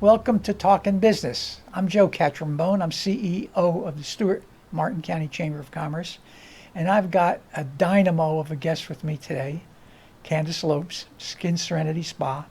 Welcome to Talkin Business. I'm Joe Catrambone. I'm CEO of the Stewart Martin County Chamber of Commerce. And I've got a dynamo of a guest with me today, Candace Lopes, Skin Serenity Spa.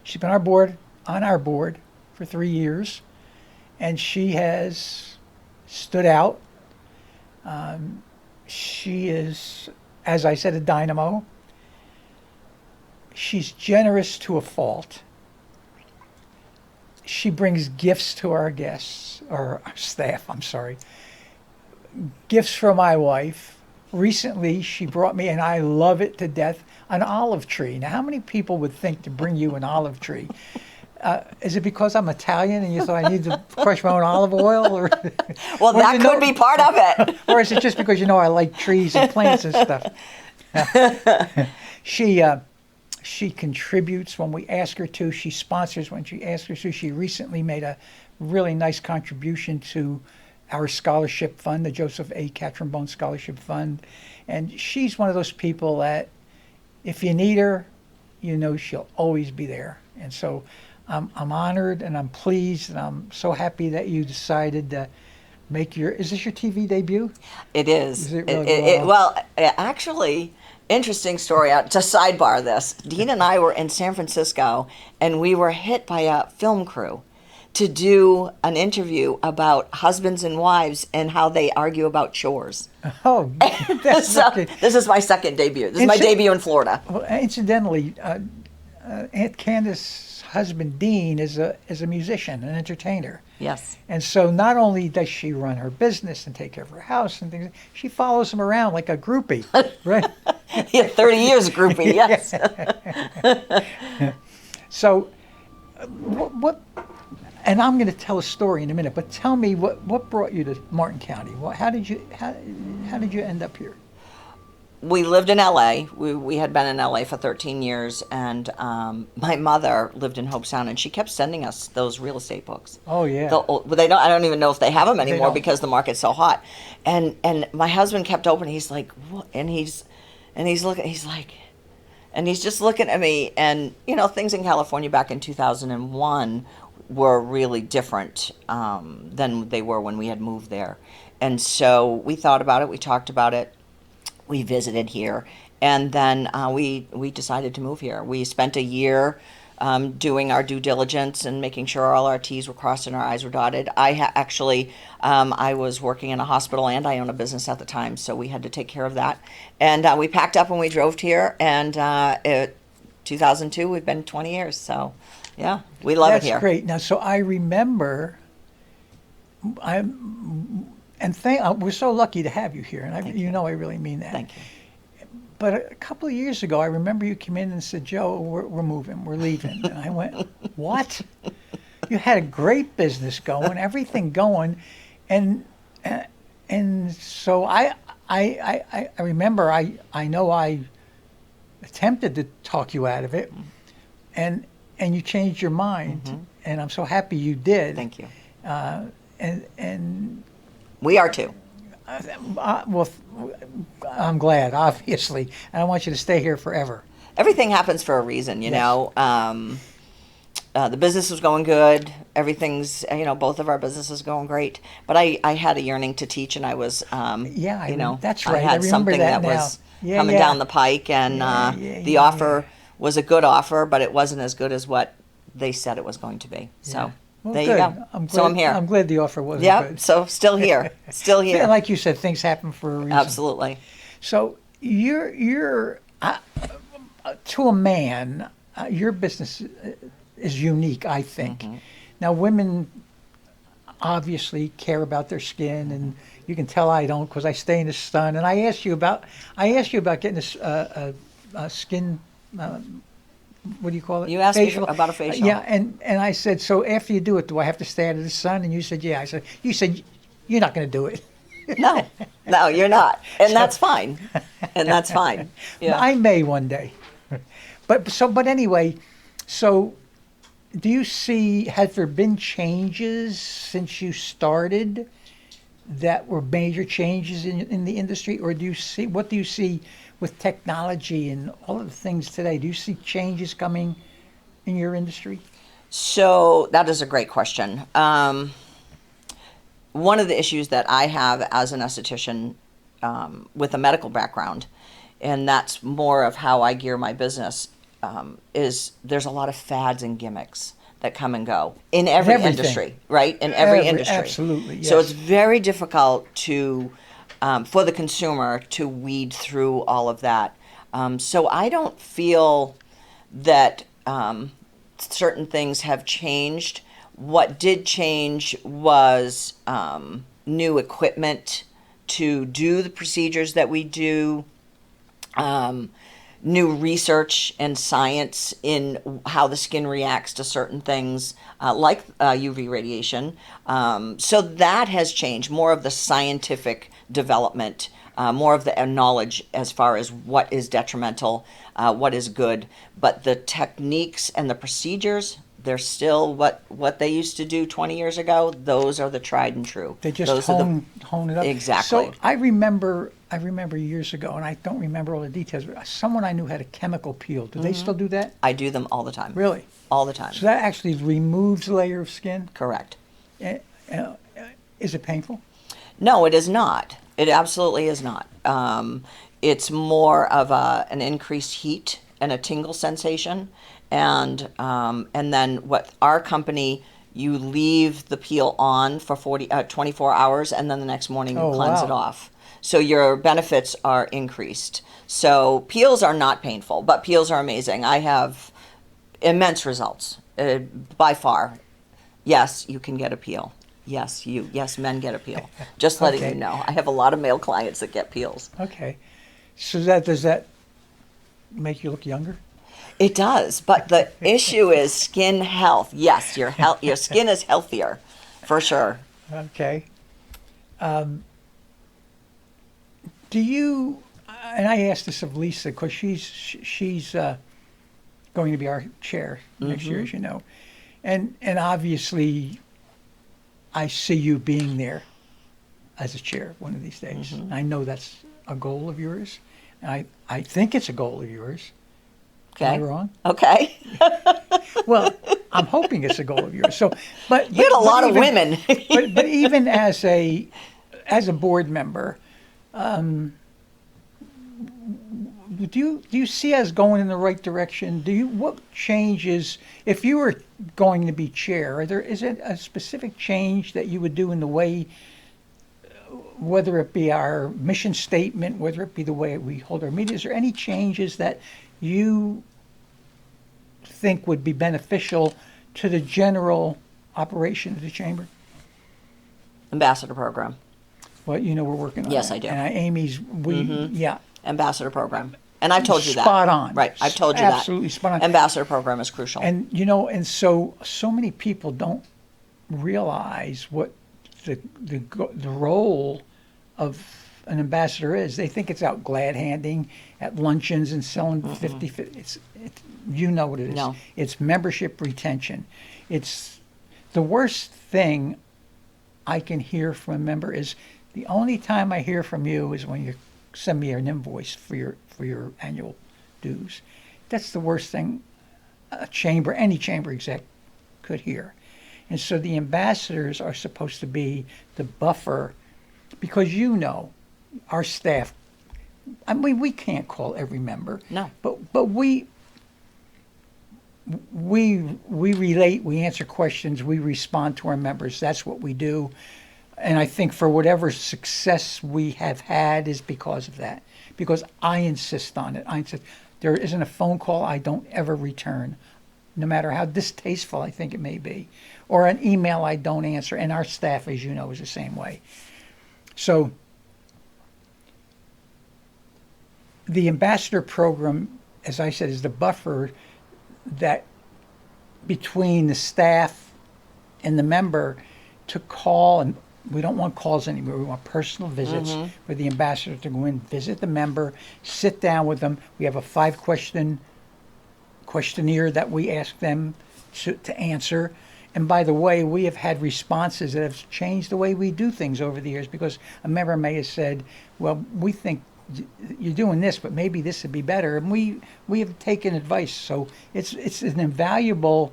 She's been on our board for 3 years, and she has stood out. She is, as I said, a dynamo. She's generous to a fault. She brings gifts to our guests, or our staff, I'm sorry. Gifts for my wife. Recently, she brought me, and I love it to death, an olive tree. Now, how many people would think to bring you an olive tree? Is it because I'm Italian and you thought I need to crush my own olive oil? Or, well, that could be part of it. Or is it just because I like trees and plants and stuff? She contributes when we ask her to. She sponsors when she asks her to. She recently made a really nice contribution to our scholarship fund, the Joseph A. Catrambone Scholarship Fund. And she's one of those people that if you need her, she'll always be there. And so I'm honored and I'm pleased and I'm so happy that you decided to make is this your TV debut? It is. Is it really? Actually, interesting story. To sidebar this, Dean and I were in San Francisco and we were hit by a film crew to do an interview about husbands and wives and how they argue about chores. Oh, that's so this is my second debut. This is my debut in Florida. Well, incidentally, Aunt Candace's husband Dean is a musician, an entertainer. Yes. And so not only does she run her business and take care of her house and things, she follows him around like a groupie, right? Yeah, 30 years groupie, yes. So what? And I'm going to tell a story in a minute, but tell me what brought you to Martin County? How did you end up here? We lived in LA. We had been in LA for 13 years, and my mother lived in Hobestown, and she kept sending us those real estate books. Oh yeah. I don't even know if they have them anymore don't. because the market's so hot. And my husband kept opening. He's like, what? And he's looking. He's like, and he's just looking at me. And things in California back in 2001 were really different than they were when we had moved there. And so we thought about it. We talked about it. We visited here, and then we decided to move here. We spent a year doing our due diligence and making sure all our T's were crossed and our I's were dotted. I was working in a hospital and I owned a business at the time, so we had to take care of that. And we packed up and we drove here, and 2002, we've been 20 years, so yeah, we love it here. That's great. Now, so I remember, we're so lucky to have you here, and I really mean that. Thank you. But a couple of years ago, I remember you came in and said, "Joe, we're moving, we're leaving." And I went, "What?" You had a great business going, everything going, and so I remember I know I attempted to talk you out of it, and you changed your mind, and I'm so happy you did. Thank you. And we are too. Well, I'm glad, obviously, and I want you to stay here forever. Everything happens for a reason, you know. The business was going good. Everything's, both of our businesses going great. But I had a yearning to teach, and I was, that's right. I had something that was coming down the pike, and the offer was a good offer, but it wasn't as good as what they said it was going to be. So. Well, there good. you go. I'm here. I'm glad the offer wasn't good. So still here. Still here. Like you said, things happen for a reason. Absolutely. So you're to a man, your business is unique, I think. Now, women obviously care about their skin, and you can tell I don't because I stay in the sun. And I asked you about getting a skin. What do you call it? You asked me about a facial. Yeah, and I said, so after you do it, do I have to stay out of the sun? And you said, yeah. You said, you're not going to do it. No, you're not. And that's fine. And that's fine. Yeah. I may one day. But anyway, so do you see, has there been changes since you started that were major changes in the industry? Or what do you see with technology and all of the things today? Do you see changes coming in your industry? So that is a great question. One of the issues that I have as an esthetician with a medical background, and that's more of how I gear my business, is there's a lot of fads and gimmicks that come and go in every Everything. industry, right? In every industry. Absolutely, So yes. it's very difficult to, for the consumer to weed through all of that. So I don't feel that certain things have changed. What did change was new equipment to do the procedures that we do, new research and science in how the skin reacts to certain things, like UV radiation. So that has changed. More of the scientific development, more of the knowledge as far as what is detrimental, what is good. But the techniques and the procedures, they're still what they used to do 20 years ago. Those are the tried and true. They just Those are hone it up. Exactly. So I remember years ago, and I don't remember all the details, but someone I knew had a chemical peel. Do they still do that? I do them all the time. Really? All the time. So that actually removes a layer of skin? Correct. Is it painful? No, it is not. It absolutely is not. It's more of an increased heat and a tingle sensation, and then what our company, you leave the peel on for 24 hours, and then the next morning you cleanse it off. So your benefits are increased. So peels are not painful, but peels are amazing. I have immense results by far. Yes, you can get a peel. Yes, men get a peel. Just letting Okay. you know. I have a lot of male clients that get peels. Okay. So does that make you look younger? It does, but the issue is skin health. Yes, your skin is healthier, for sure. Okay. Do you, and I asked this of Lisa because she's going to be our chair next year, as you know, and obviously I see you being there as a chair one of these days. I know that's a goal of yours. I think it's a goal of yours. Okay. Am I wrong? Okay. Well, I'm hoping it's a goal of yours. So, but You had a lot of women. but even as a board member, do you see us going in the right direction? What changes if you were going to be chair? Is it a specific change that you would do in the way, whether it be our mission statement, whether it be the way we hold our meetings, or any changes that you think would be beneficial to the general operation of the chamber? Ambassador program. Well, we're working on Yes, that. I do. And Amy's, yeah. Ambassador program. And I've told you that. Spot on. Right. I've told you that. Absolutely spot on. Ambassador program is crucial. And, and so many people don't realize what the role of an ambassador is. They think it's out glad handing at luncheons and selling 50. It's you know what it is. No. It's membership retention. It's the worst thing I can hear from a member is the only time I hear from you is when you send me an invoice for your annual dues. That's the worst thing any chamber exec could hear. And so the ambassadors are supposed to be the buffer, because our staff, I mean, we can't call every member. No. But we relate, we answer questions, we respond to our members. That's what we do. And I think for whatever success we have had is because of that. Because I insist on it. I insist. There isn't a phone call I don't ever return, no matter how distasteful I think it may be, or an email I don't answer. And our staff, as you know, is the same way. So the ambassador program, as I said, is the buffer that between the staff and the member to call, and we don't want calls anymore. We want personal visits for the ambassador to go in, visit the member, sit down with them. We have a 5-question questionnaire that we ask them to answer. And by the way, we have had responses that have changed the way we do things over the years, because a member may have said, well, we think you're doing this, but maybe this would be better. And we have taken advice. So it's an invaluable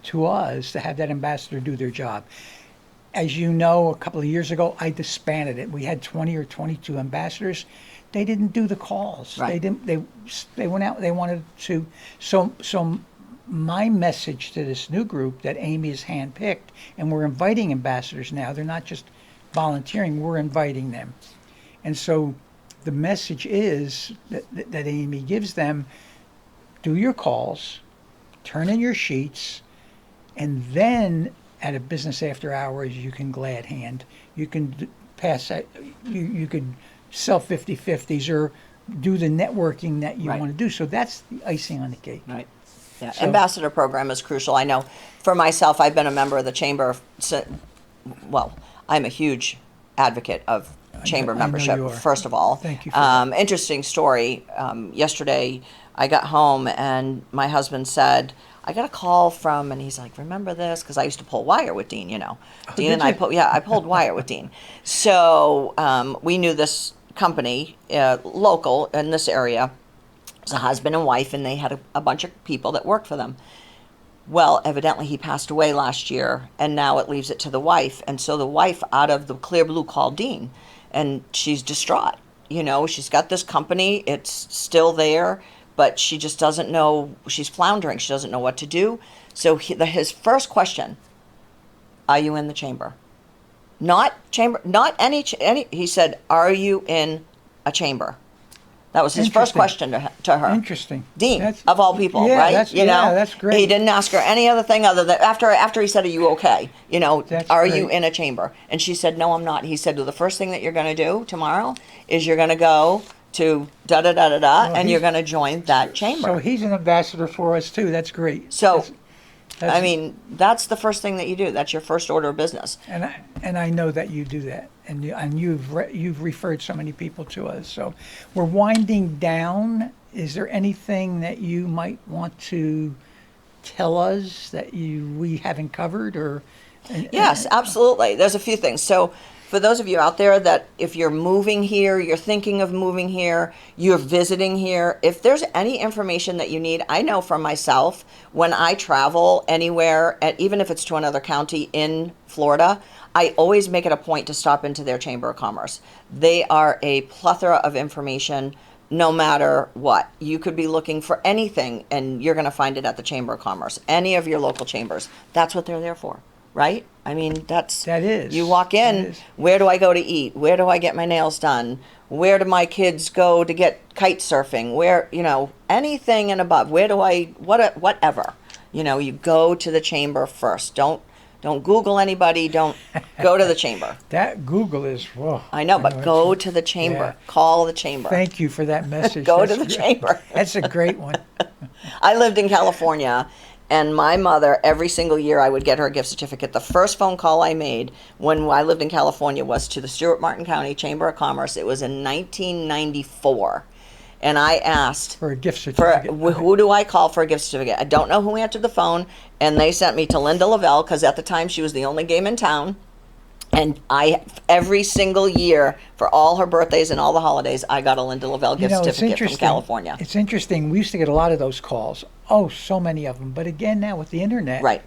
to us to have that ambassador do their job. As you know, a couple of years ago, I disbanded it. We had 20 or 22 ambassadors. They didn't do the calls. Right. They didn't. They went out. They wanted to. So my message to this new group that Amy has handpicked, and we're inviting ambassadors now. They're not just volunteering. We're inviting them, and so the message is that Amy gives them: do your calls, turn in your sheets, and then at a business after hours, you can glad hand. You can pass that. You could sell 50/50s or do the networking that you Right. want to do. So that's the icing on the cake. Right. Yeah. So- Ambassador program is crucial. I know for myself, I've been a member of the chamber. Well, I'm a huge advocate of chamber I know membership, you are. first of all. Thank you for that. Interesting story. Yesterday, I got home and my husband said, I got a call from, and he's like, remember this? Because I used to pull wire with Dean, Dean did and I you? I pulled wire with Dean. So we knew this company, local in this area. It was a husband and wife, and they had a bunch of people that worked for them. Well, evidently he passed away last year, and now it leaves it to the wife. And so the wife, out of the clear blue, called Dean, and she's distraught. She's got this company, it's still there, but she just doesn't know, she's floundering, she doesn't know what to do. So his first question, are you in the chamber? Not chamber, not any, he said, are you in a chamber? That was his first Interesting. question to her. Interesting. Dean, That's- of all people, yeah, right? that's great. He didn't ask her any other thing other than after he said, "Are you okay?" That's are you great. in a chamber? And she said, "No, I'm not." He said, "Well, the first thing that you're going to do tomorrow is you're going to go to da da da da da, and you're he's- going to join that chamber." So he's an ambassador for us too. That's great. So, That's- I mean, that's the first thing that you do. That's your first order of business. and I know that you do that, and you've referred so many people to us. So we're winding down. Is there anything that you might want to tell us that we haven't covered, or? Yes, absolutely. There's a few things. So, for those of you out there that if you're moving here, you're thinking of moving here, you're visiting here, if there's any information that you need, I know for myself, when I travel anywhere, even if it's to another county in Florida, I always make it a point to stop into their Chamber of Commerce. They are a plethora of information no matter what. You could be looking for anything and you're going to find it at the Chamber of Commerce, any of your local chambers. That's what they're there for. Right? I mean, that is. You walk in, That is. where do I go to eat? Where do I get my nails done? Where do my kids go to get kite surfing? Where, anything and above. Where do whatever. You go to the chamber first. Don't Google anybody. Don't go to the chamber. That Google is, whoa. I know, but it's- go to the chamber. yeah. Call the chamber. Thank you for that message. Go That's to the great. chamber. That's a great one. I lived in California, and my mother, every single year, I would get her a gift certificate. The first phone call I made when I lived in California was to the Stewart Martin County Chamber of Commerce. It was in 1994. And I asked For a gift for certificate. who do I call for a gift certificate. I don't know who answered the phone, and they sent me to Linda Lavelle because at the time she was the only game in town. And every single year for all her birthdays and all the holidays, I got a Linda Lavelle gift It's certificate from interesting. California. It's interesting. We used to get a lot of those calls. Oh, so many of them. But again, now with the internet, Right.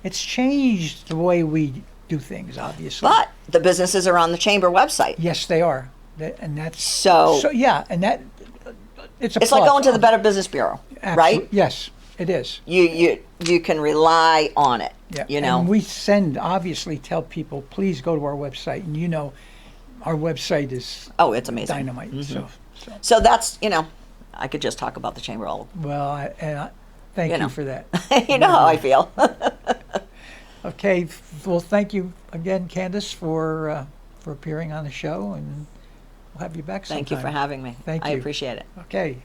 It's changed the way we do things, obviously. But the businesses are on the chamber website. Yes, they are. And that's So yeah, and that it's a it's like plus. going to the Better Business Bureau, right? Yes, it is. You can rely on it. Yeah. And we obviously tell people, please go to our website, and our website is Oh, it's amazing. dynamite. Mm-hmm. So So that's I could just talk about the chamber all. well, thank you know. for that. You know how I feel. Okay, well, thank you again, Candace, for appearing on the show, and we'll have you back sometime. Thank you for having me. Thank I you. appreciate it. Okay.